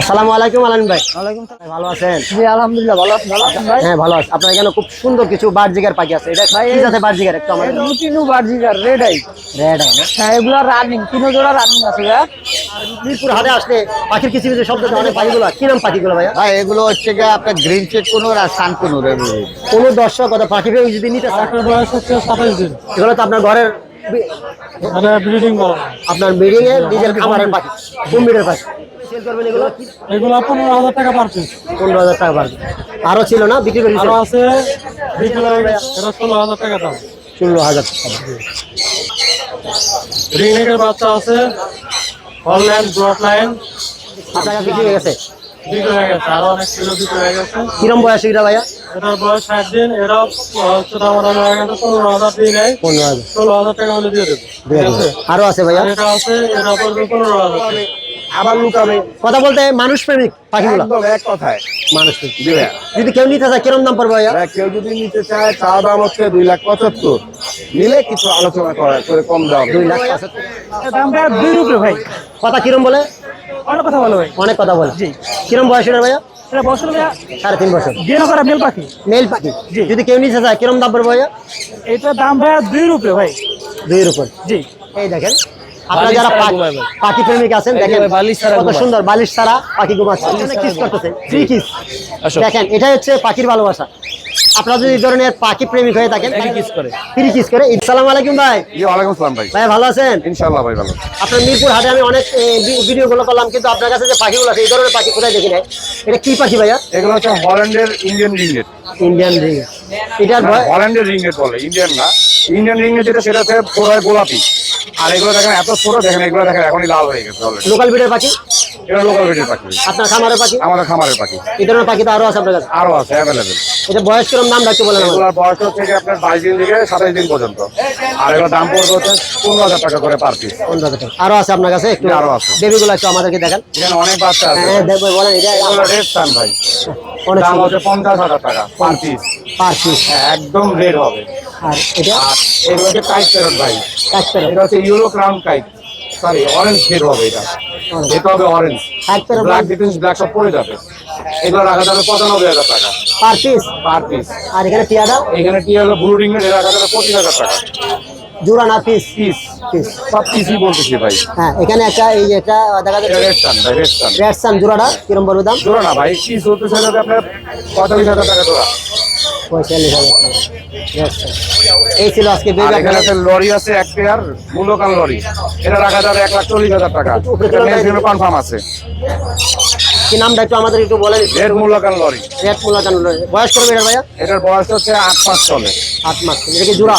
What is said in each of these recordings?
আসসালামু আলাইকুম আলামিন ভাই। ওয়ালাইকুম সালাম। ভালো আছেন? জি আলহামদুলিল্লাহ ভালো আছেন ভাই? হ্যাঁ ভালো আছে। আপনার এখানে খুব সুন্দর কিছু বার্জিগার পাখি আছে। এটা ভাই, কি জাতের বার্জিগার একটু আমাদের? Lutino budgerigar red eye. Red eye না? হ্যাঁ এগুলা রানিং, তিন জোড়া রানিং আছে ভাইয়া। মিরপুর হাটে আসলে পাখির কিছু কিছু শব্দ অনেক পাখিগুলো কি নাম পাখিগুলো ভাইয়া? ভাই এগুলো হচ্ছে গিয়ে আপনার গ্রিন চেক কোনোর আর সান কোনোর এগুলো। কোনো দর্শক অথবা পাখি পেয়ে যদি নিতে চান, আপনার বয়স হচ্ছে 27 দিন। এগুলো তো আপনার ঘরের মানে ব্রিডিং করা। আপনার ব্রিডিং এর নিজের খামারের পাখি, কোন ব্রিডের পাখি সেল করবেন এগুলো? এগুলো 15,000 টাকা পার পিস। 15,000 টাকা পারবে। আরো ছিল না বিক্রি করে আরো আছে বিক্রি হয়ে গেছে, এটা 16,000 টাকা দাম। 16,000 টাকা। রিংনেকের বাচ্চা আছে, অনলাইন ব্রড লাইন আপনার কাছে বিক্রি হয়ে গেছে? বিক্রি হয়ে গেছে, আরো অনেক কিলো বিক্রি হয়ে গেছে। কিরম বয়স এটা ভাইয়া? এটার বয়স 60 দিন, এটাও হচ্ছে দাম হয়ে গেছে 15,000 দিয়ে নেয়, 15,000 16,000 টাকা হলে দিয়ে দেবে। দিয়ে দেবো। আরো আছে ভাইয়া? আর এটা আছে, এটা পড়বে 15,000। আবার লুকাবে কথা বলতে মানুষ প্রেমিক পাখিগুলো, একদম এক কথায়। মানুষ প্রেমিক। জি ভাইয়া। যদি কেউ নিতে চায় কিরম দাম পড়বে ভাইয়া? ভাই, কেউ যদি নিতে চায় চাওয়া দাম হচ্ছে 2,75,000, নিলে কিছু আলোচনা করা করে কম দাম। 2,75,000। দামটা 2 রুপি ভাই। কথা কিরম বলে? অনেক কথা বলো ভাই। অনেক কথা বলে। জি। কিরম বয়স এটা ভাইয়া? এটা বছর ভাইয়া 3.5 বছর। গেন করা মেল পাখি। মেল পাখি। যদি কেউ নিতে চায় কিরম দাম পড়বে ভাইয়া? এটার দাম ভাইয়া 2 রুপি ভাই। 2 এর উপর। জি। এই দেখেন আপনারা যারা পাখি প্রেমিক আছেন দেখেন কত সুন্দর বালিশ ছাড়া পাখি ঘুমাচ্ছে, কিস করতেছে, ফ্রি কিস। দেখেন এটা হচ্ছে পাখির ভালোবাসা। আপনারা যদি এই ধরনের পাখি প্রেমিক হয়ে থাকেন ফ্রি কিস করে। আসসালামু আলাইকুম ভাই। জি ওয়ালাইকুম আসসালাম ভাই। ভাই ভালো আছেন? ইনশাআল্লাহ ভাই ভালো। আপনার মিরপুর হাটে আমি অনেক ভিডিও গুলো করলাম, কিন্তু আপনার কাছে যে পাখিগুলো আছে এই ধরনের পাখি কোথায় দেখি নাই। এটা কি পাখি ভাইয়া? এগুলো হচ্ছে হল্যান্ডের ইন্ডিয়ান রিংনেট। Indian ring. এটার হল্যান্ডের রিংনেট বলে, ইন্ডিয়ান না। ইন্ডিয়ান রিংনেট যেটা সেটা হচ্ছে পুরো গোলাপি। আর এগুলো দেখেন এত ছোট, দেখেন এগুলো দেখেন এখনই লাল হয়ে গেছে অলরেডি। লোকাল ব্রিডের পাখি? এটা লোকাল ব্রিডের পাখি, আপনার খামারের পাখি? আমাদের খামারের পাখি। এই ধরনের পাখি তো আরো আছে আপনার কাছে? আরো আছে অ্যাভেলেবেল। এটা বয়স কিরম দাম রাখতে বলেন আমাদের? এগুলোর বয়স হচ্ছে গিয়ে আপনার 22 দিন থেকে 27 দিন পর্যন্ত। আর এগুলোর দাম পড়বে হচ্ছে 15,000 টাকা করে পার পিস। 15,000 টাকা। আরো আছে আপনার কাছে? একটু আরো আছে। বেবিগুলো একটু আমাদেরকে দেখান। এখানে অনেক বাচ্চা আছে। হ্যাঁ দেখবো, বলেন। এটা এগুলো রেড সান ভাই, অনেক দাম সুন্দর। হচ্ছে 50,000 টাকা পার পিস। Per piece. একদম রেড হবে। আর এটা আর এগুলো হচ্ছে কাইট প্যারট ভাই। একটা এটা হচ্ছে euro crown kite, sorry orange shade হবে এটা। এটা হবে অরেঞ্জ, একটা ব্ল্যাক ডিটেন্স ব্ল্যাক সব পড়ে যাবে। এগুলো রাখা যাবে 95,000 টাকা পার পিস। Per piece. আর এখানে টিয়াটা এখানে কি হলো ব্লু রিং এর রাখা যাবে 25,000 টাকা জোড়া না পিস? পিস। পিস। সব পিসই বলতেছি ভাই। হ্যাঁ এখানে একটা এই যে একটা দেখা এটা যাচ্ছে রেড সান ভাই, রেড সান। রেড সান জোড়াটা কিরম পড়বে দাম? জোড়া না ভাই, পিস হতেছে যাবে আপনার 45,000 টাকা জোড়া। 45,000 টাকা। রেড সান। এই ছিল আজকে আর বেবি এখানে আপনার। একটা লরি আছে এক পেয়ার, মূল্যকান লরি। এটা রাখা যাবে 1,40,000 টাকা। এটা কনফার্ম আছে। কি নামটা একটু আমাদের একটু বলেন। Red moluccan lory. Red moluccan বয়স করবে এটা ভাইয়া? এটার বয়স হচ্ছে 8 মাস চলে। 8 মাস। এটা কি জোড়া?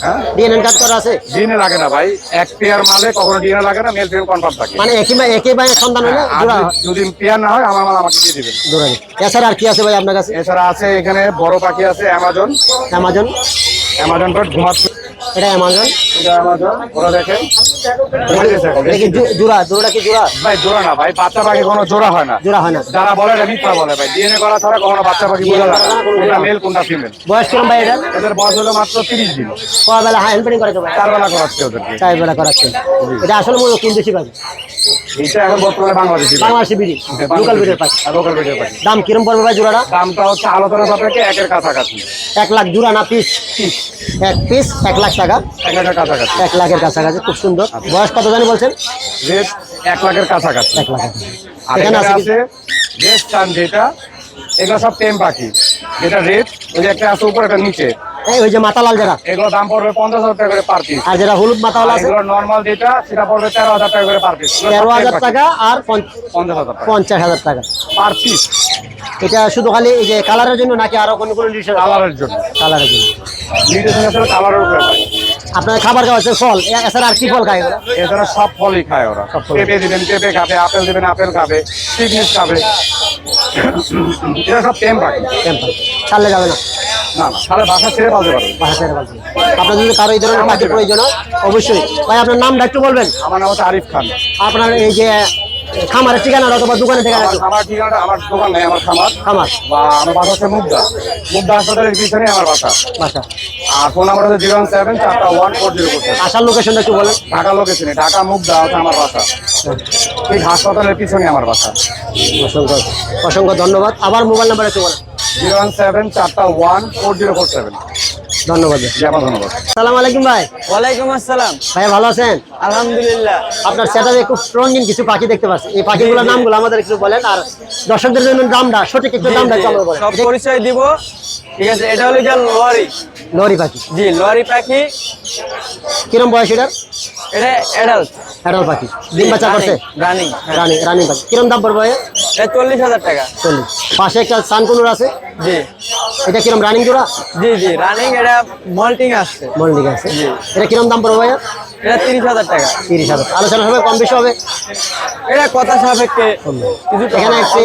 হ্যাঁ, ডিএনএ কার্ড করা আছে? ডিএনএ লাগে না ভাই, এক পেয়ার মালে কখনো ডিএনএ লাগে না, মেল ফিমেল কনফার্ম থাকে। মানে একই ভাইয়ের সন্তান হলে আর জোড়া যদি পেয়ার না হয় আমার মাল আমাকে দিয়ে দিবেন। জোড়া নেই। এছাড়া আর কি আছে ভাই আপনার কাছে? এছাড়া আছে এখানে বড় পাখি আছে অ্যামাজন। অ্যামাজন। অ্যামাজন বাট ঘুমাচ্ছে। এটা অ্যামাজন। এটা অ্যামাজন, ওরা দেখেন এটা কি জোড়া? জোড়াটা কি জোড়া? ভাই জোড়া না ভাই, বাচ্চা পাখি কোনো জোড়া হয় না। জোড়া হয় না। যারা বলে এটা মিথ্যা বলে ভাই, ডিএনএ করা ছাড়া কখনো বাচ্চা পাখি বোঝা যায় না কোনটা মেল কোনটা ফিমেল। বয়স কিরম ভাই এটা? এদের বয়স হলো মাত্র 30 দিন। কয় বেলা হ্যান্ড পেডিং করাতে ভাই? 4 বেলা করাচ্ছে ওদেরকে। 4 বেলা করাচ্ছে। এটা আসলে মূলত কোন দেশি পাখি? এইটা এখন বর্তমানে বাংলাদেশি ভাই। বাংলাদেশি বিড়ি, লোকাল বিড়ির পাখি। লোকাল ভিডিও পাখি। দাম কিরম পড়বে ভাই জোড়াটা? দামটা হচ্ছে আলোচনা সাপেক্ষে 1 এর কাছাকাছি। 1 লাখ জোড়া না পিস? পিস এক পিস 1 লাখ টাকা। 1 এর কাছাকাছি। 1 লাখের কাছাকাছি। খুব সুন্দর। বয়স কত জানি বলছেন? রেট 1 লাখের কাছাকাছি। 1 লাখ। আর এখানে এখানে আছে কি? আছে রেড সান, যেটা এগুলো সব টেম পাখি। যেটা রেড, ওই যে একটা আছে উপরে একটা নিচে, এই ওই যে মাতালাল যেটা, এগুলো দাম পড়বে 50,000 টাকা করে পার পিস। আর যেটা হলুদ মাতাওয়ালা আছে এগুলো নরমাল যেটা সেটা পড়বে 13,000 টাকা করে পার পিস। 13,000 টাকা আর 50,000 টাকা 50,000 টাকা পার পিস। এটা শুধু খালি এই যে কালারের জন্য নাকি আরো কোনো কোনো ডিশ? কালারের জন্য। কালারের জন্য। নিউট্রিশন আসলে কালারের উপরে হয়। আপনার খাবার খাওয়া হচ্ছে ফল, এছাড়া আর কি ফল খায় ওরা? এছাড়া সব ফলই খায় ওরা। পেঁপে দিবেন পেঁপে খাবে, আপেল দিবেন আপেল খাবে, কিশমিশ খাবে। এরা সব টেম পাখি। টেম্পার ছাড়লে যাবে না? না না, তাহলে বাসা ছেড়ে পালতে পারবে। বাসা ছেড়ে পালতে। আপনার যদি কারো এই ধরনের পাখির প্রয়োজন হয় অবশ্যই ভাই আপনার নামটা একটু বলবেন। আমার নাম হচ্ছে আরিফ খান। আপনার এই যে খামারের ঠিকানা অথবা দোকানের ঠিকানা কি? আমার ঠিকানাটা, আমার দোকান নেই, আমার খামার খামার বা আমার বাসা হচ্ছে মুগদা হাসপাতালের পিছনে আমার বাসা। বাসা। আর ফোন নাম্বার হচ্ছে 017 আসার লোকেশনটা একটু বলেন। ঢাকা লোকেশনে, ঢাকা মুগদা হচ্ছে আমার বাসা, এই হাসপাতালের পিছনে আমার বাসা। অসংখ্য অসংখ্য ধন্যবাদ। আবার মোবাইল নাম্বার একটু বলেন। 017414047। ধন্যবাদ ভাই। জি, আমার ধন্যবাদ। আসসালামু আলাইকুম ভাই। ওয়ালাইকুম আসসালাম। ভাই ভালো আছেন? আলহামদুলিল্লাহ। আপনার সেটআপে খুব রঙিন কিছু পাখি দেখতে পাচ্ছি। এই পাখিগুলোর নামগুলো আমাদের একটু বলেন, আর দর্শকদের জন্য দামটা সঠিক একটু দামটা একটু আমাকে বলেন। সব পরিচয় দিব, ঠিক আছে। এটা হলো গিয়ে লরি। লরি পাখি। জি, লরি পাখি। কিরম বয়স এটার? এটা অ্যাডাল্ট অ্যাডাল্ট পাখি। ডিম বাচ্চা করছে? রানিং। রানী রানী পাখি। কিরম দাম পড়বে ভাই? এটা 40,000 টাকা। 40। পাশে একটা সানকুনুর আছে, জি এটা কিরম রানিং জোড়া? জি জি রানিং। এটা মল্টিং আসছে। মল্লিক আছে। জি। এটা কিরম দাম পড়বে ভাইয়া? এটা 30,000 টাকা। 30,000। আলোচনা হবে, কম বেশি হবে? এটা কথা সাপেক্ষে কিছু এখানে একটি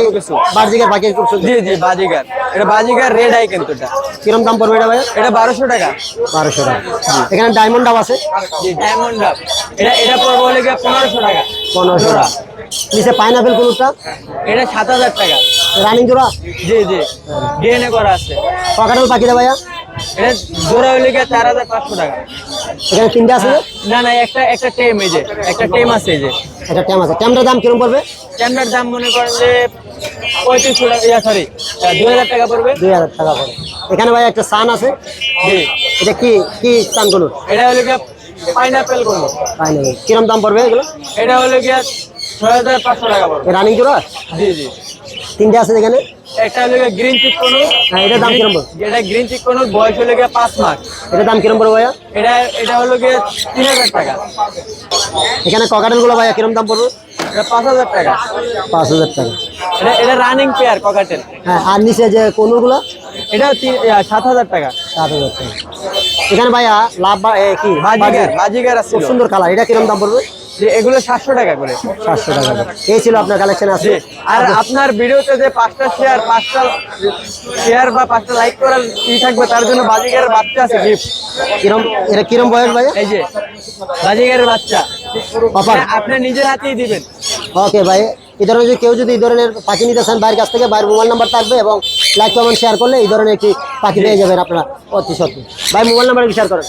বার্জিকের পাখি খুব সুন্দর। জি জি বাজিগার। এটা বাজিগার রেড আই কিন্তু এটা। কিরম দাম পড়বে এটা ভাইয়া? এটা 1200 টাকা। 1200 টাকা। এখানে ডায়মন্ড ডাব আছে জি, ডায়মন্ড ডাব। এটা পড়বে হলো গিয়ে 1500 টাকা। 1500 টাকা। নিচে পাইনাপেল কুলুরটা এটা 7,000 টাকা। রানিং জোড়া? জি জি ডিএনএ করা আছে। পকেটেল পাখিটা ভাইয়া? এটা জোড়া হইলে গিয়ে 4,500 টাকা। এখানে তিনটা আছে যে? না না, একটা টেম, এই যে একটা টেম আছে, এই যে একটা ট্যাম আছে। ট্যামটার দাম কিরম পড়বে? টেমটার দাম মনে করেন যে 3500 টাকা, সরি 2000 টাকা পড়বে। 2000 টাকা পড়বে। এখানে ভাই একটা সান আছে, জি, এটা কি কি সান গুলো? এটা হলো গিয়ে পাইনাপেল গুলো। পাইনাপেল। কিরম দাম পড়বে এগুলো? এটা হলো গিয়ে 6500 টাকা পড়বে। রানিং জোড়া? জি জি। তিনটা আছে এখানে। একটা হলো গিয়ে গ্রিন চিক কোনো। হ্যাঁ, এটার দাম কিরম পড়বে? এটা গ্রিন চিক কোনো, বয়স হলো গিয়ে 5 মাস। এটার দাম কিরম পড়বে ভাইয়া? এটা হলো গিয়ে 3000 টাকা। এখানে ককাটেল গুলো ভাইয়া কিরম দাম পড়বে? এটা 5000 টাকা। 5000 টাকা। এটা রানিং পেয়ার ককাটেল। হ্যাঁ, আর নিচে যে কোনুগুলো? এটা 7000 টাকা। 7000 টাকা। এখানে ভাইয়া লাভ কি বাজিগার আছে। খুব সুন্দর কালার। এটা কিরম দাম পড়বে? যে এগুলো 700 টাকা করে। 700 টাকা। এই ছিল আপনার কালেকশন আছে। আর আপনার ভিডিওতে যে 5টা শেয়ার বা 5টা লাইক করার থাকবে, তার জন্য বাজিগারের বাচ্চা আছে গিফট। কিরম, এটা কিরম বয়স ভাইয়া? এই যে বাজিগারের বাচ্চা অফার আপনি নিজের হাতেই দিবেন। ওকে ভাই, এই ধরনের কেউ যদি এই ধরনের পাখি নিতে চান বাইরের কাছ থেকে, বাইরের মোবাইল নাম্বার থাকবে এবং লাইক কমেন্ট শেয়ার করলে এই ধরনের একটি পাখি পেয়ে যাবেন আপনারা অতি সত্যি। ভাই মোবাইল নাম্বার শেয়ার করেন।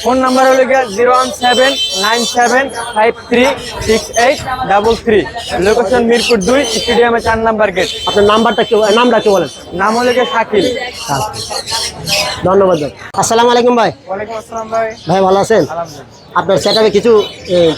ফোন নাম্বার হলো গিয়ে 01797536833। লোকেশন মিরপুর 2, স্টেডিয়ামে 4 নাম্বার গেট। আপনার নাম্বারটা কি, নামটা কি বলেন? নাম হলো গিয়ে শাকিল। ধন্যবাদ ভাই। আসসালামু আলাইকুম ভাই। ওয়ালাইকুম আসসালাম ভাই। ভাই ভালো আছেন? আপনার সেটআপে কিছু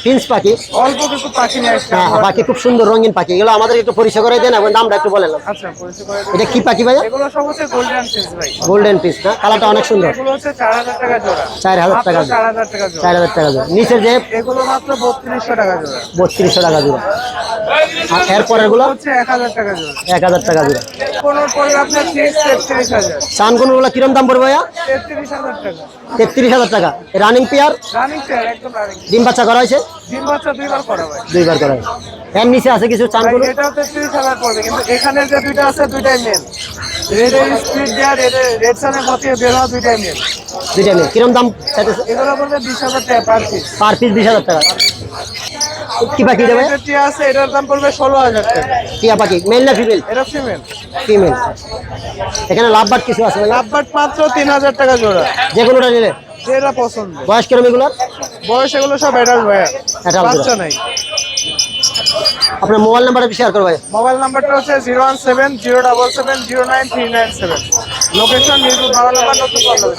প্রিন্স পাখি, অল্প কিছু পাখি নিয়ে আসছি। হ্যাঁ, পাখি খুব সুন্দর রঙিন পাখি, এগুলো আমাদের একটু পরিচয় করে দেন এবং দামটা একটু বলেন। আচ্ছা, পরিচয় করে দিই। এটা কি পাখি ভাইয়া? এগুলো সব হচ্ছে গোল্ডেন ফিস ভাই। গোল্ডেন পিস না? কালারটা অনেক সুন্দর। এগুলো হচ্ছে 4000 টাকা জোড়া। 4000 টাকা জোড়া। 4000 টাকা জোড়া। 4000 টাকা জোড়া। নিচের যে এগুলো মাত্র 3200 টাকা জোড়া। 3200 টাকা জোড়া। আর এরপরের গুলো হচ্ছে 1000 টাকা জোড়া। 1000 টাকা জোড়া। কোন পড়বে আপনার 33,000। সানকুনুগুলো কিরম দাম পড়বে ভাইয়া? 33,000 টাকা। 33,000 টাকা। Running pair? রানিং পেয়ার, একদম রানিং। ডিম বাচ্চা করা হয়েছে? ডিম বাচ্চা 2 বার করা ভাই। 2 বার করা হয়েছে। এর নিচে আছে কিছু চানকুনু? এটাও 33,000 পড়বে, কিন্তু এখানে যে দুইটা আছে দুইটাই মেল। রেডের স্পিড দেয়া, রেড সানের মধ্যে বের হওয়া দুইটাই মেল। দুইটা নেই। কিরম দাম চাইতেছে? এগুলো পড়বে 20,000 টাকা পার পিস। পার পিস 20,000 টাকা। কি পাখি দেবে? এটা টিয়া আছে, এটার দাম পড়বে 16,000 টাকা। টিয়া পাখি মেল না ফিমেল? এটা ফিমেল। ফিমেল। এখানে লাভবার্ড কিছু আছে ভাইয়া? লাভবার্ড মাত্র 3000 টাকা জোড়া। যে কোনোটা নিলে? যেটা পছন্দ। বয়স কিরম এগুলোর? বয়স এগুলো সব অ্যাডাল্ট ভাইয়া, Adult বাচ্চা নাই। আপনার মোবাইল নাম্বারটা শেয়ার করো ভাই। মোবাইল নাম্বারটা হচ্ছে 01707707397। লোকেশন মিরপুর 12 নম্বর নতুন কলোনি।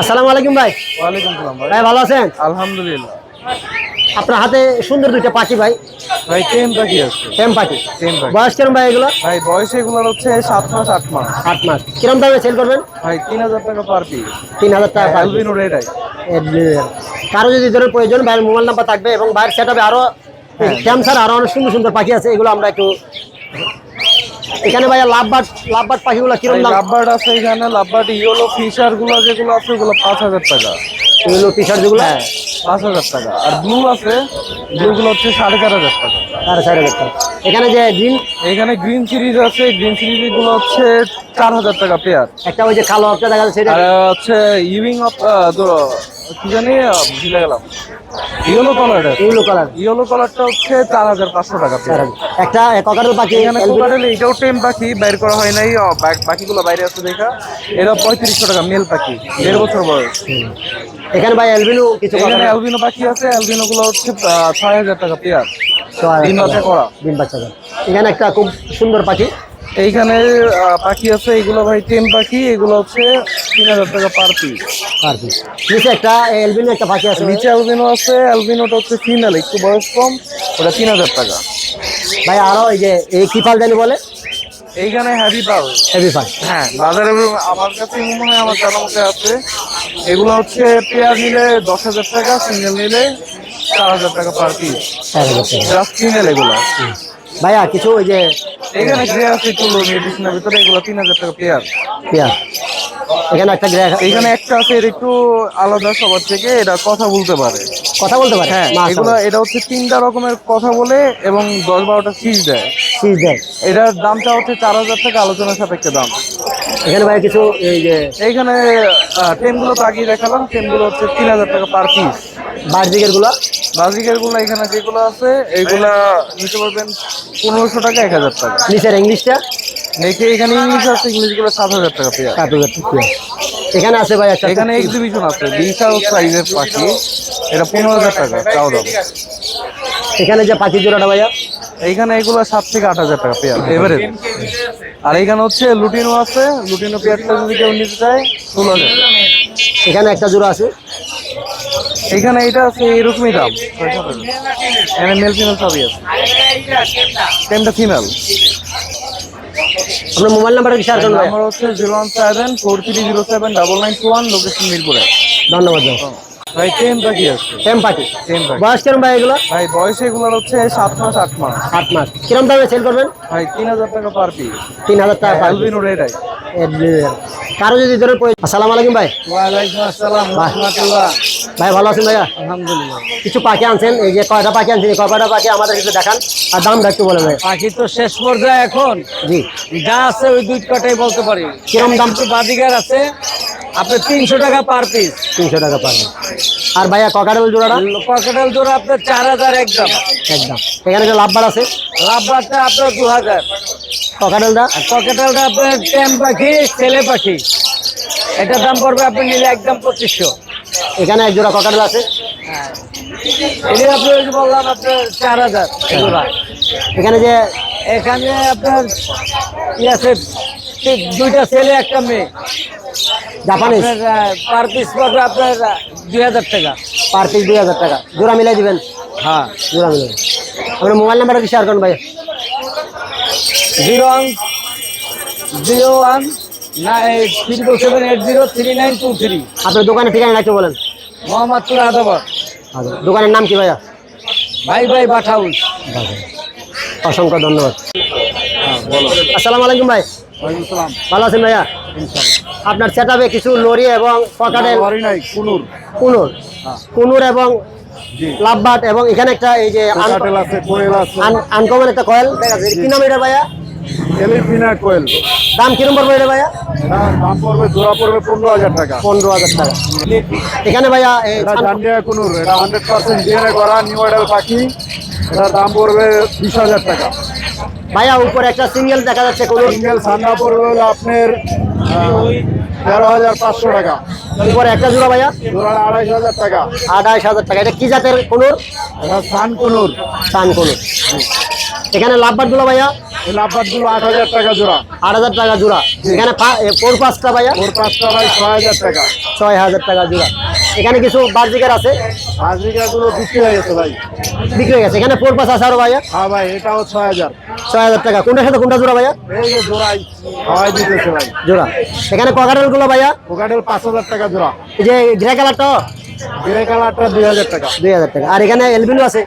আসসালামু আলাইকুম ভাই। ওয়ালাইকুম আসসালাম ভাই। ভাই ভালো আছেন? আলহামদুলিল্লাহ। আপনার হাতে সুন্দর দুইটা পাখি ভাই, ভাই টেম পাখি আছে। টেম পাখি। টেম পাখি। বয়স কিরম ভাই এগুলো? ভাই বয়স এগুলো হচ্ছে 7 মাস 8 মাস। 8 মাস। কিরম দামে সেল করবেন? ভাই 3000 টাকা পার পিস। 3000 টাকা per piece. Albino red eye. কারো যদি ধরনের প্রয়োজন, ভাইয়ের মোবাইল নাম্বার থাকবে এবং ভাইয়ের সেটআপে আরো ক্যান্সার আরো অনেক সুন্দর সুন্দর পাখি আছে, এগুলো আমরা একটু এখানে ভাইয়া লাভবার্ড পাখিগুলো কিরম দাম? লাভবার্ড আছে এখানে, লাভবার্ড ইয়েলো ফিশার গুলো যেগুলো আছে ওগুলো 5000 টাকা। এগুলো পিসার যেগুলো? হ্যাঁ 5000 টাকা। আর ব্লু আছে, ব্লু গুলো হচ্ছে 4500 টাকা। 4500 টাকা। এখানে যে গ্রিন, এখানে গ্রিন সিরিজ আছে, গ্রিন সিরিজ গুলো হচ্ছে 4000 টাকা পেয়ার। একটা ওই যে কালো একটা দেখা যাচ্ছে, সেটা আর হচ্ছে ইভিং অফ কি জানি ভুলে গেলাম। Yellow colour, yellow colour. Yellow কালারটা হচ্ছে 4500 টাকা পেয়ার। একটা ককাটেল পাখি এখানে কোকাটেল এটাও টেম পাখি, বাইর করা হয় নাই, বাকিগুলো বাইরে আছে দেখা। এরা 3500 টাকা মেল পাখি, 1.5 বছর বয়স। এখানে ভাই অ্যালবিনো কিছু এখানে অ্যালবিনো পাখি আছে, অ্যালবিনো গুলো হচ্ছে 6000 টাকা পেয়ার, ডিম বাচ্চা করা। ডিম বাচ্চা করা। এখানে একটা খুব সুন্দর পাখি, এইখানে পাখি আছে, এগুলো ভাই টেম পাখি, এগুলো হচ্ছে 3000 টাকা পার পিস। আর কি নিচে একটা অ্যালবিনো একটা পাখি আছে নিচে অ্যালবিনো আছে, অ্যালবিনোটা হচ্ছে ফিমেল, একটু বয়স কম, ওটা 3000 টাকা। ভাই। আরো এই যে এই কি পাল জানি বলে, এইখানে হ্যাভি পাল, হেভি পাল। হ্যাঁ বাজারে আমার কাছে মনে হয় আমার জানা মতে আছে। এগুলো হচ্ছে পেয়ার নিলে 10,000 টাকা, সিঙ্গেল নিলে 4000 টাকা পার পিস, জাস্ট ফিমেল এগুলো। ভাইয়া কিছু ওই যে এখানে গ্রে আছে চুলো মেডিসিনের ভিতরে, এগুলো 3000 টাকা পেয়ার। পেয়ার। এখানে একটা গ্রে, এইখানে একটা আছে, এর একটু আলাদা সবার থেকে, এটা কথা বলতে পারে। কথা বলতে পারে। হ্যাঁ, এগুলো এটা হচ্ছে 3টা রকমের কথা বলে এবং 10-12টা ফিস দেয়। শীষ দেয়। এটার দামটা হচ্ছে 4000 টাকা, আলোচনার সাপেক্ষে দাম। এখানে ভাই কিছু এই যে এইখানে টেমগুলো তো আগেই দেখালাম, টেমগুলো হচ্ছে 3000 টাকা পার পিস। বার্জিকের গুলো, বাজিকের গুলো এখানে যেগুলো আছে এইগুলা নিতে পারবেন 1500 টাকা, 1000 টাকা। নিচের ইংলিশটা দেখে এখানে ইংলিশ আছে, ইংলিশ গুলো 7000 টাকা পেয়ার। 7000 টাকা। এখানে আছে ভাই একটা, এখানে এক্সিবিশন আছে বিশাল সাইজের পাখি, এটা 15000 টাকা চাও দাম। এখানে যে পাখি জোড়াটা ভাইয়া, এইখানে এগুলো 7 থেকে 8000 টাকা পেয়ার এভারেজ। আর এইখানে হচ্ছে লুটিনো আছে, লুটিনো পেয়ারটা যদি কেউ নিতে চায় 16000। এখানে একটা জোড়া আছে। এইখানে এটা আছে এরকমই দাম, 6,000। এখানে মেল ফিমেল সবই আছে, টেমটা ফিমেল। আপনার মোবাইল নাম্বারটা কি শেয়ার করুন ভাই। নাম্বার হচ্ছে 01743079921, লোকেশন মিরপুরে। ধন্যবাদ ভাই। ভাই টেম পাখি আছে, টেম পাখি। টেম পাখি। বয়স কিরম ভাই এগুলো? ভাই বয়স এগুলোর হচ্ছে 7 মাস 8 মাস। 8 মাস। কিরম দামে সেল করবেন? ভাই 3000 টাকা পার পিস। 3000 টাকা per piece. Albino red eye. কারো যদি ধরে আসসালামু আলাইকুম ভাই। ওয়ালাইকুম আসসালাম ওয়া রাহমাতুল্লাহ। ভাই ভালো আছেন ভাইয়া? আলহামদুলিল্লাহ। কিছু পাখি আনছেন, এই যে কয়টা পাখি আনছেন, এই কয়টা পাখি আমাদের একটু দেখান আর দামটা একটু বলেন ভাই। পাখি তো শেষ পর্যায়ে এখন জি। যা আছে ওই 2 কটাই বলতে পারি। কিরম দাম? কিছু বাজিগার আছে আপনার 300 টাকা পার পিস। 300 টাকা পার পিস। আর ভাইয়া ককাটেল জোড়াটা? ককাটেল জোড়া আপনার 4000 একদম। একদম। এখানে একটা লাভবার আছে, লাভবারটা আপনার 2000। ককাটেলটা আর ককাটেলটা আপনার টেম পাখি, ছেলে পাখি, এটার দাম পড়বে আপনি নিলে একদম 2500। এখানে এক জোড়া ককাটেল আছে। এটা আপনি ওই যে বললাম আপনার 4000 জোড়া। এখানে যে এখানে আপনার কি আছে, 2টা ছেলে একটা মেয়ে, জাপানিজ পার পিস পড়বে আপনার 2000 টাকা। পার পিস 2000 টাকা। জোড়া মিলাই দিবেন? হ্যাঁ। জোড়া মিলাই। আপনার মোবাইল নাম্বারটা কি শেয়ার করুন ভাই। 01778039323। আপনার দোকানের ঠিকানা একটু বলেন। মোহাম্মদপুর আদাবর। আচ্ছা, দোকানের নাম কি ভাইয়া? ভাই ভাই বাঠাউল। অসংখ্য ধন্যবাদ। আসসালামু আলাইকুম ভাই। ওয়ালাইকুম সালাম। ভালো আছেন ভাইয়া? আপনার সেটআপে কিছু লরি এবং ককাটেল, লরি নাই, কুনুর। কুনুর, কুনুর এবং লাভবার্ড এবং এখানে একটা এই যে ককাটেল আছে, কোয়েল আছে। আনকমন একটা কয়েল দেখা যাচ্ছে। কি নাম এটা ভাইয়া? এলিফিনা কোয়েল। দাম কিরম পড়বে এটা ভাইয়া? দাম পড়বে, জোড়া পড়বে 15000 টাকা। 15000 টাকা। এখানে ভাইয়া এই এটা জান্ডিয়া কুনুর, এটা 100% ডিএনএ করা নিউ আইডাল পাখি। এটার দাম পড়বে 20000 টাকা। ভাইয়া উপরে একটা সিঙ্গেল দেখা যাচ্ছে কুনুর, সিঙ্গেল সান্ডা পড়বে হলো আপনার 13500 টাকা। উপরে একটা জোড়া ভাইয়া জোড়া 28000 টাকা। 28000 টাকা। এটা কি জাতের কুনুর? এটা সান কুনুর। সান কুনুর। এখানে লাভবার্ড গুলো ভাইয়া এই লাভবার্ডগুলো 8000 টাকা জোড়া। 8000 টাকা জোড়া। এখানে ফোর পাঁচটা ভাইয়া ওর 5টা ভাই 6000 টাকা। 6000 টাকা জোড়া। এখানে কিছু বাজিকার আছে, হাজরিকাগুলো বিক্রি হয়ে গেছে ভাই। বিক্রি হয়ে গেছে। এখানে ফোর পাঁচ আছে আরো ভাইয়া হ্যাঁ ভাই, এটাও 6000। 6000 টাকা। কোনটার সাথে কোনটা জোড়া ভাইয়া? এই যে জোড়াই হাওয়াই দিতেছে ভাই। জোড়া। এখানে ককাটেল গুলো ভাইয়া কোকাটেল 5000 টাকা জোড়া। এই যে গ্রে কালারটা গ্রে কালারটা 2000 টাকা। 2000 টাকা। আর এখানে এলবিনো আছে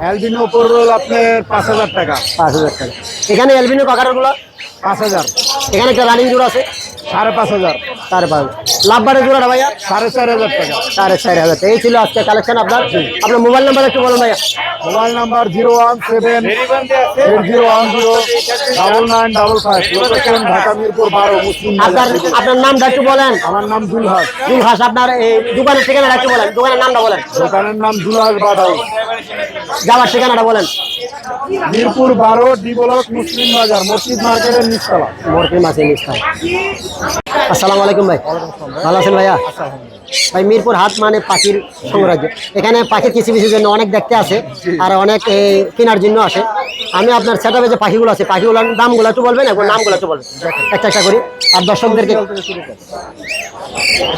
অ্যালবিনো পড়বে হলো আপনার 5000 টাকা। 5000 টাকা। এখানে এলবিনো ককাটেল গুলো 5000। এখানে একটা রানিং জোড়া আছে 5,500। 5,500। লাভবারের জোড়াটা ভাইয়া 4,500 টাকা। 4,500। এই ছিল আজকে কালেকশন আপনার। আপনার মোবাইল নাম্বার একটু বলুন ভাইয়া। Mobile number 01780109955। Location Dhaka Mirpur 12 মুসলিম আপনার বাজার। আপনার নামটা একটু বলেন। আমার নাম জুলহাস। জুলহাস। আপনার এই দোকানের ঠিকানাটা একটু বলেন, দোকানের নামটা বলেন, দোকানের নাম জুলহাস বাদাই, যাওয়ার ঠিকানাটা বলেন। মিরপুর 12 ডি ব্লক মুসলিম বাজার, মসজিদ মার্কেটের নিচতলা। মরকি মাছের নিস্তার। আসসালামু আলাইকুম ভাই, ভালো আছেন ভাইয়া? ভাই মিরপুর হাট মানে পাখির সাম্রাজ্য। এখানে পাখির কিছু কিছু জন্য অনেক দেখতে আসে আর অনেক কেনার জন্য আসে। আমি আপনার সেটআপে যে পাখিগুলো আছে, পাখিগুলোর দামগুলো একটু বলবেন এবং নামগুলো একটু বলবেন একটা একটা করি আর দর্শকদেরকে।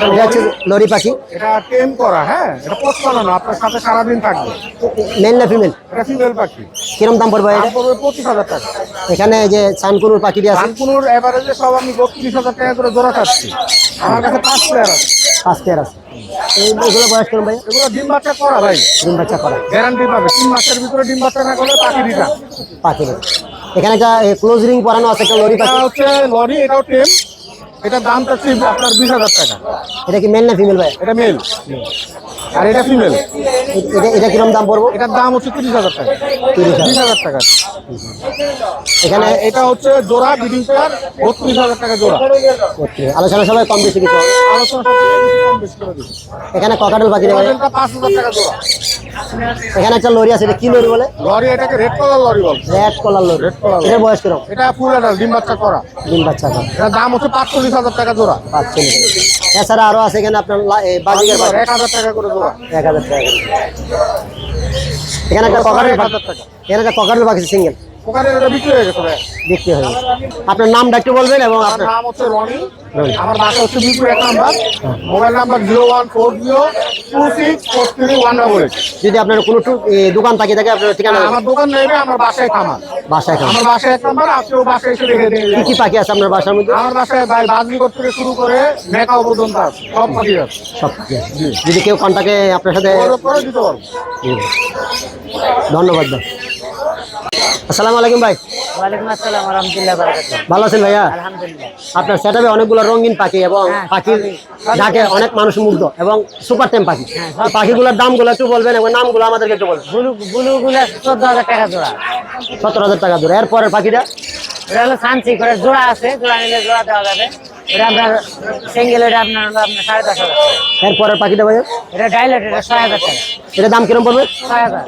এটা হচ্ছে লরি পাখি। এটা টেম করা, হ্যাঁ, এটা পোস্ট বানানো, আপনার সাথে সারাদিন থাকবে। মেল না ফিমেল? এটা ফিমেল পাখি। কিরম দাম পড়বে এটা? দাম পড়বে 25,000 টাকা। এখানে যে সানকুনুর পাখিটি আছে, কানপুর এভারেজে সব আমি 32,000 টাকা করে জোড়া চাচ্ছি। আমার কাছে 5 পেয়ার আছে। 5 পেয়ার আছে। এইগুলো বয়স করুন ভাই? এগুলো ডিম বাচ্চা করা ভাই, ডিম বাচ্চা করা গ্যারান্টি পাবে। 3 মাসের ভিতরে ডিম বাচ্চা না করলে পাখি রিটার্ন। পাখি। এখানে একটা ক্লোজ রিং পরানো আছে, একটা লরি এটা পাখি। হচ্ছে লরি, এটাও টেম। এটার দাম চাচ্ছি আপনার 20,000 টাকা। এটা কি মেল না ফিমেল ভাই? এটা মেল আর এটা ফিমেল। এটা কিরম দাম পড়বো? এটার দাম হচ্ছে 30,000 টাকা। 30,000 20,000 টাকা। এখানে আর এটা হচ্ছে জোড়া ব্রিডিং পেয়ার, 32,000 টাকা জোড়া। আলোচনা সবাই কম বেশি কিছু হবে। আলোচনা সবথেকে কম বেশি করে দিচ্ছি। এখানে ককাটেল পাখি দেবে। এটা 5,000 টাকা জোড়া। এখানে একটা লরি আছে, এটা কি লরি বলে? লরি, এটাকে রেড কালার লরি বলে। রেড কলার লরি। রেড কলার। এটার বয়স কিরম? এটা ফুল অ্যাডাল্ট, ডিম বাচ্চা করা। ডিম বাচ্চা করা। এটার দাম হচ্ছে 45,000 টাকা জোড়া। 5 এছাড়া আরো আছে এখানে আপনার বাজিকার পাখি 1,000 টাকা করে জোড়া। 1,000 টাকা করে। এখানে একটা ককাটেল পাখি। 1,000 টাকা। এখানে একটা ককাটেল পাখি সিঙ্গেল ওখানে এটা বিক্রি হয়ে গেছে ভাই। বিক্রি হয়ে গেছে। আপনার নামটা একটু বলবেন এবং আমার আপনার নাম হচ্ছে রনি। রনি। আমার বাসা হচ্ছে মিরপুর 1 নাম্বার। Mobile number 01402643188। যদি আপনার কোনো দোকান পাখি থাকে আপনার ঠিকানা আমার দোকান নেবে, আমার বাসায় খামার। বাসায় খান। আমার বাসায় 1 নাম্বার, আপনিও বাসায় এসে দেখে নিয়ে কি যাবেন। কি পাখি আছে আপনার বাসার মধ্যে? আমার বাসায় ভাই বাজরিকট থেকে শুরু করে মেকা পর্যন্ত আছে, সব পাখি আছে। সব পাখি আছে। যদি কেউ কন্টাক্টে আপনার সাথে যোগাযোগ করে দিতে পারবো। ধন্যবাদ ভাই। আসসালামু আলাইকুম ভাই, ওয়ালাইকুম আসসালাম ওয়া রাহমাতুল্লাহি ওয়া বারাকাতুহু। ভালো আছেন ভাইয়া? আলহামদুলিল্লাহ। আপনার সেটআপে অনেকগুলো রঙিন পাখি এবং হ্যাঁ, পাখির সবই। ডাকে অনেক মানুষ মুগ্ধ এবং সুপার টেম পাখি। এই পাখিগুলোর দামগুলো একটু বলবেন এবং নামগুলো আমাদেরকে একটু বলবেন। বুলুগুলা 14,000 টাকা জোড়া। 17,000 টাকা ধরে। এরপরের পাখিটা এটা হলো সানসি করে জোড়া আছে, জোড়া নিলে জোড়া দেওয়া যাবে। এটা আপনার সিঙ্গেল, এটা আপনার হলো আপনার 10,500 টাকা। এরপরের পাখিটা ভাইয়া এটা ডাইলেট, এটা 6,000 টাকা। এটা দাম কিরম পড়বে? 6,000।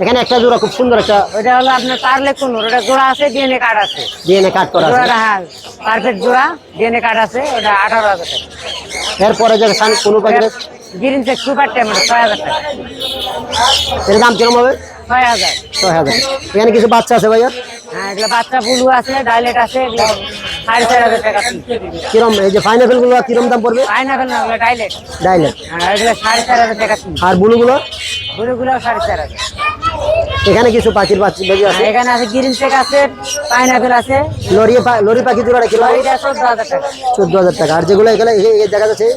এখানে একটা জোড়া খুব সুন্দর একটা ওইটা হলো আপনার পারলে কুনুর, ওটা জোড়া আছে, ডিএনএ কার্ড আছে। ডিএনএ কাট করা আছে। জোড়াটা হ্যাঁ পারফেক্ট জোড়া, ডিএনএ কার্ড আছে, ওটা 18,000 টাকা। এরপরে যে কোনো পাখিটা গ্রিন চেক সুপার টেম, ওটা 6,000 টাকা। এর দাম কিরম হবে? 6,000। 6,000। এখানে কিছু বাচ্চা আছে ভাইয়া, হ্যাঁ এগুলো বাচ্চা বুলু আছে, ডাইলেট আছে, এগুলো 4,500 টাকা পিস। কিরম এই যে পাইনাপেল গুলো কিরম দাম পড়বে? পাইনাপেল না, ওগুলো ডাইলেট। ডাইলেট। হ্যাঁ এগুলো 4,500 টাকা পিস। আর বুলুগুলো? বুলুগুলো 4,500। এখানে কিছু পাখির বাচ্চা বেবি আছে। এখানে আছে গ্রিন চেক আছে, পাইনাপেল আছে। লরি পাখি জোড়াটা কিলো? এটা 14,000 টাকা। 14,000 টাকা। আর যেগুলো এখানে এই দেখা যাচ্ছে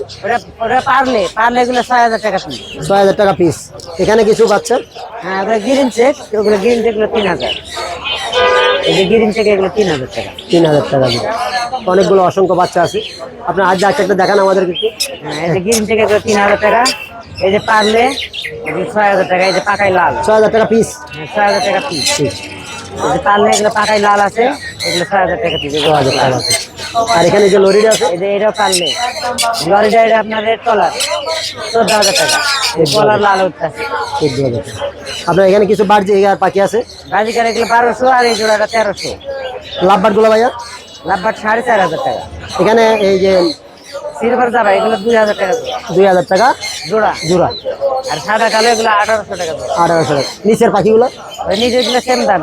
ওটা পারলে এগুলো 6,000 টাকা পিস। 6,000 টাকা পিস। এখানে কিছু বাচ্চা হ্যাঁ ওগুলো গ্রিন চেক, ওগুলো গ্রিন চেক গুলো 3,000। এই যে গ্রিন চেক এগুলো 3,000 টাকা। 3,000 টাকা দিয়ে। অনেকগুলো অসংখ্য বাচ্চা আছে। আপনার আজ একটা দেখান আমাদের একটু। হ্যাঁ এই যে গ্রিন চেক এগুলো 3,000 টাকা। এই যে পারলে এগুলো 6,000 টাকা। এই যে পাকাই লাল 6,000 টাকা পিস। 6,000 টাকা পিস। এই যে পারলে এগুলো পাকাই লাল আছে, এগুলো 6,000 টাকা পিস। 6,000 টাকা আছে। আর এখানে যে লরিটা আছে এই যে এটাও পারলে লরিটা, এটা আপনার রেড কলার 14,000 টাকা। এই কলার লাল উঠতেছে। 14,000 টাকা। আপনার এখানে কিছু বাড়ছে আর পাখি আছে। বাজিকার এগুলো 1,200 আর এই জোড়াটা 1,300। লাভবার্ড গুলো ভাইয়া লাভবাট 4,500 টাকা। এখানে এই যে সিলভার যাবা এগুলো 2,000 টাকা জোড়া। 2,000 টাকা জোড়া। জোড়া। আর সাদা কালো এগুলো 1,800 টাকা জোড়া। 1,800 টাকা। নিচের পাখিগুলো ওই নিচে এগুলো সেম দাম,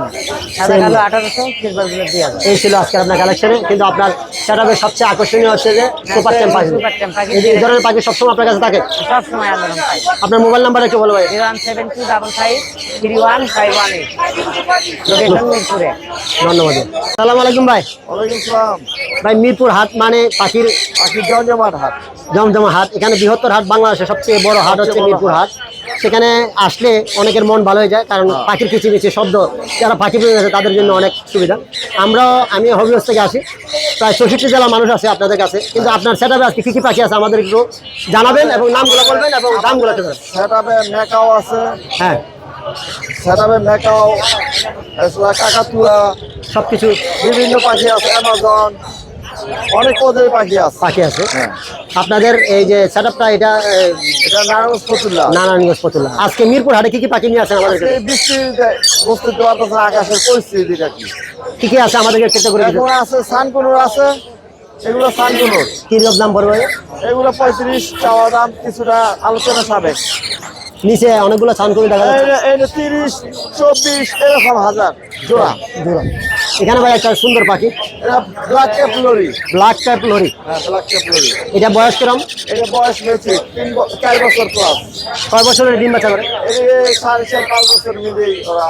সাদা কালো 1,800, সিলভার গুলো 2,000। এই ছিল আজকের আপনার কালেকশনে। কিন্তু আপনার সেটআপের সবচেয়ে আকর্ষণীয় হচ্ছে যে সুপার টেম পাখি। সুপার টেম পাখি এই ধরনের পাখি সবসময় আপনার কাছে থাকে। সব সময় আল্লাহর রহমতে পাই। আপনার মোবাইল নাম্বার একটু বলো ভাই। 01725531518। লোকেশন মিরপুরে। ধন্যবাদ। আসসালামু আলাইকুম ভাই। ওয়ালাইকুম সালাম। ভাই মিরপুর হাট মানে পাখির পাখির জমজমাট হাট। জমজমা হাট। এখানে বৃহত্তর হাট, বাংলাদেশের সবচেয়ে বড় হাট হচ্ছে মিরপুর হাট। সেখানে আসলে অনেকের মন ভালো হয়ে যায়, কারণ পাখির কিচিমিচি শব্দ যারা পাখি প্রেমী আছে তাদের জন্য অনেক সুবিধা। আমি হবিগঞ্জ থেকে আসি, প্রায় 64 জেলার মানুষ আছে আপনাদের কাছে, কিন্তু আপনার সেটআপে আজকে কি কি পাখি আছে আমাদের একটু জানাবেন এবং নামগুলো বলবেন এবং দামগুলো একটু জানাবেন। সেটাবে ম্যাকাও আছে, হ্যাঁ, সেটাবে ম্যাকাও, কাকাতুয়া, সবকিছু বিভিন্ন পাখি আছে, অ্যামাজন, অনেক পদের পাখি আছে। পাখি আছে। হ্যাঁ। আপনাদের এই যে সেটআপটা এটা এটা নারায়ণগঞ্জ ফতুল্লা। নারায়ণগঞ্জ ফতুল্লা। আজকে মিরপুর হাটে কি কি পাখি নিয়ে আসেন আমাদের এই বৃষ্টিতে বুঝতে পারতেছে আকাশের পরিস্থিতিটা কি। কি আছে আমাদেরকে চেষ্টা করে দিতে। এখন আছে সানকুনুর আছে, এগুলো সানকুনুর, কি রকম দাম পড়বে? এগুলো 35 চাওয়া দাম, কিছুটা আলোচনা সাবেক। নিচে অনেকগুলো ছান করে দেখা যাচ্ছে। এই 30, 24 এরকম হাজার জোড়া। জোড়া। এখানে ভাই একটা সুন্দর পাখি, এটা black cap lory. Black type lory. হ্যাঁ, ব্ল্যাক ক্যাপ লরি। এটা বয়স কিরম? এটা বয়স হয়েছে 4 বছর প্লাস। কয় বছরের ডিম বাচ্চা করে? এটা 4.5 5 বছর মিলেই ওরা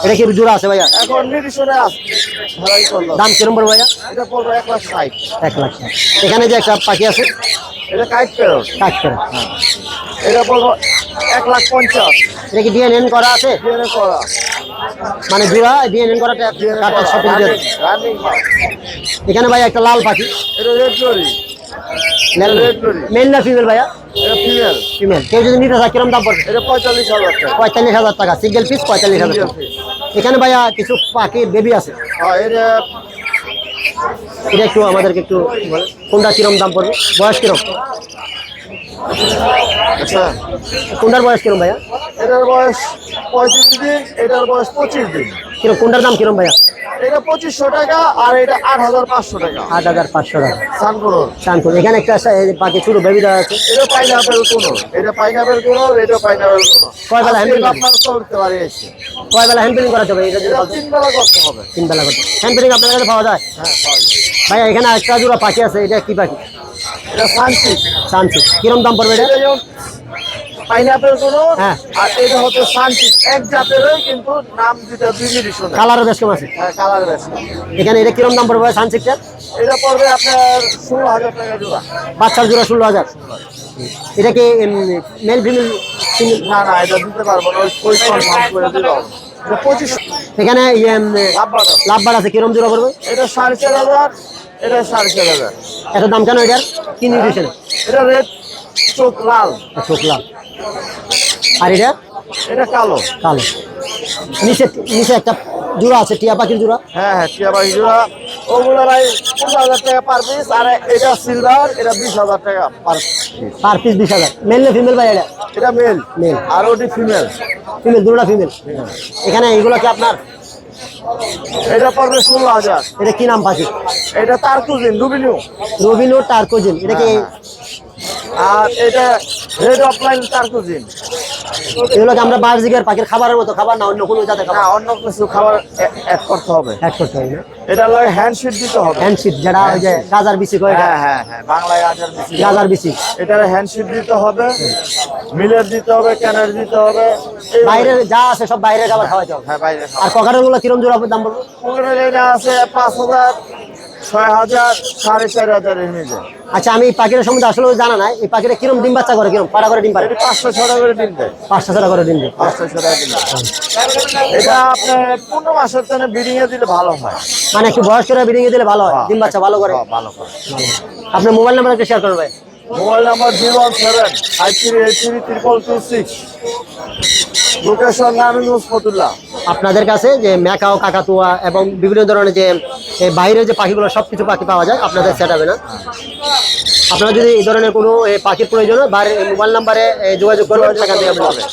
এটা কি জোড়া আছে ভাইয়া? এখন নির্দিশনে আছে ভাড়াই করলো। দাম কিরম পড়বে ভাইয়া? এটা পড়বে 1,60,000। 1 লাখ টাকা। এখানে যে একটা পাখি আছে এটা কাইট প্যারট, কাট করে, এটা পড়বে 1,50,000। এটা কি ডিএনএন করা আছে? ডিএনএ করা, মানে জোড়া ডিএনএন করাটা কাটার সব কিছু দিয়ে আছে। রানিং। এখানে ভাই একটা লাল পাখি, এটা রেড লরি, মেল না ফিমেল ভাইয়া? এটা ফিমেল। ফিমেল। কেউ যদি নিতে চায় কিরম দাম পড়বে? এটা 45,000 টাকা। 45,000 টাকা সিঙ্গেল পিস, 45,000 টাকা। এখানে ভাইয়া কিছু পাখির বেবি আছে, হ্যাঁ, এটা এটা একটু আমাদেরকে একটু বলেন। কোনটা কিরম দাম পড়বে? বয়স কিরম? আচ্ছা, কোনটার বয়স কিরম ভাইয়া? এটার বয়স 35 দিন, এটার বয়স 25 দিন। কিরম কোনটার দাম কিরম ভাইয়া? এটা 2500 টাকা আর এটা 8,500 টাকা। 8,500 টাকা। সানকুনুর, শান্তপুর। এখানে একটা পাখি ছোট বেবি দেওয়া আছে। এটা পাইনাপেল কুনুর, এটা পাইনাপেল কুনুর, এটা পাইনাপেল কুনুর। কয় বেলা হ্যান্ডেল আপনার করতে পারে এসে। কয় বেলা হ্যান্ডেলিং করা যাবে? এটা যদি এটা বলতেন। 3 বেলা করতে হবে। 3 বেলা করতে হ্যান্ডেলিং আপনার কাছে পাওয়া যায়? হ্যাঁ, পাওয়া যাবে। ভাইয়া এখানে একটা জোড়া পাখি আছে, এটা কি পাখি? এটা সানসি, শান্তি। কিরম দাম পড়বে এটা? এটা যেমন পাইনাপেল কুনুর হ্যাঁ। আর এটা হচ্ছে সানসি, এক জাতেরই কিন্তু নাম দুইটা দুই নির্দিষ্ট। কালারও বেশ কম আছে। হ্যাঁ, কালার বেশি। এখানে এটা কিরম দাম পড়বে সানসিকটা? এটা পড়বে আপনার 16,000 টাকা জোড়া। বাচ্চার জোড়া 16,000। এটা কি মেল ফিমেল? না না, এটা দিতে পারবো না, ওই কনফার্ম করে দিল। এটা 25 এখানে লাভবান আছে। লাভবার আছে, কিরম জোড়া পড়বে? এটা 4,500, এটা 4,500। এত দাম কেন এটার? কি নিউট্রিশন? এটা রেড চোখ লাল, চোখ লাল। আর এটা এটা কালো। কালো। নিচে নিচে একটা জোড়া আছে, টিয়া পাখির জোড়া। হ্যাঁ হ্যাঁ, টিয়া পাখি জোড়া, ওগুলো ভাই 15,000 টাকা পার পিস। আর এটা সিলভার, এটা 20,000 টাকা per piece. Per piece 20,000। Male না ফিমেল ভাই এটা? এটা মেল, মেল। আর ওটি ফিমেল। Female, দুটোটা female. এখানে এগুলো কি আপনার? এটা পড়বে 16,000। এটা কি নাম পাখি? এটা তার কুজিন রুবিনিউ। রবিনো টার্কোজিন। এটা কি আর এটা রেড অফলাইন তার কুজিন। এগুলো কি আমরা বার্জিকের পাখির খাবারের মতো খাবার, না অন্য কোনো জাতের না, খাবার অন্য কিছু খাবার অ্যাড করতে হবে। অ্যাড করতে হবে না? এটা লাগে হ্যান্ডশিট দিতে হবে। হ্যান্ডশিট, যেটা ওই যে গাজার বিচি কয়, হ্যাঁ হ্যাঁ হ্যাঁ, বাংলায় আজার বেশি। গাজার বিচি। এটার হ্যান্ডশিট দিতে হবে, মিলের দিতে হবে, ক্যানের দিতে হবে। এই বাইরের যা আছে সব বাইরের খাবার খাওয়াতে হবে। হ্যাঁ, বাইরে আর ককাটের গুলো কিরম জোড়া দাম পড়বে? পুকুরের এটা আছে 5,000, 6,000, 4,500 এর নিচে। আচ্ছা, আমি এই পাখির সম্বন্ধে আসলে জানা নাই। এই পাখিটা কিরম ডিম বাচ্চা করে, কিরম পাড়া করে ডিম পারে? এটা 500-600 করে দিন দেয়। 500 করে ডিম দেয়। 500 টাকা দিন। এটা আপনার 15 মাসের জন্য ব্রিডিং এ দিলে ভালো হয়। মানে একটু বয়স করে ব্রিডিং এ দিলে ভালো হয়, ডিম বাচ্চা ভালো করে। হ্যাঁ, ভালো করে। আপনার মোবাইল নাম্বার একটু শেয়ার করবেন। Mobile number 017-5383-226। Location Narayanganj Fatullah. আপনাদের কাছে যে ম্যাকাও, কাকাতুয়া এবং বিভিন্ন ধরনের যে বাইরের যে পাখিগুলো সবকিছু পাখি পাওয়া যায় আপনাদের সেটআপে না? আপনারা যদি এই ধরনের কোনো পাখির প্রয়োজন হয়, মোবাইল নাম্বারে যোগাযোগ করবেন, সেখান থেকে আপনি পাবেন।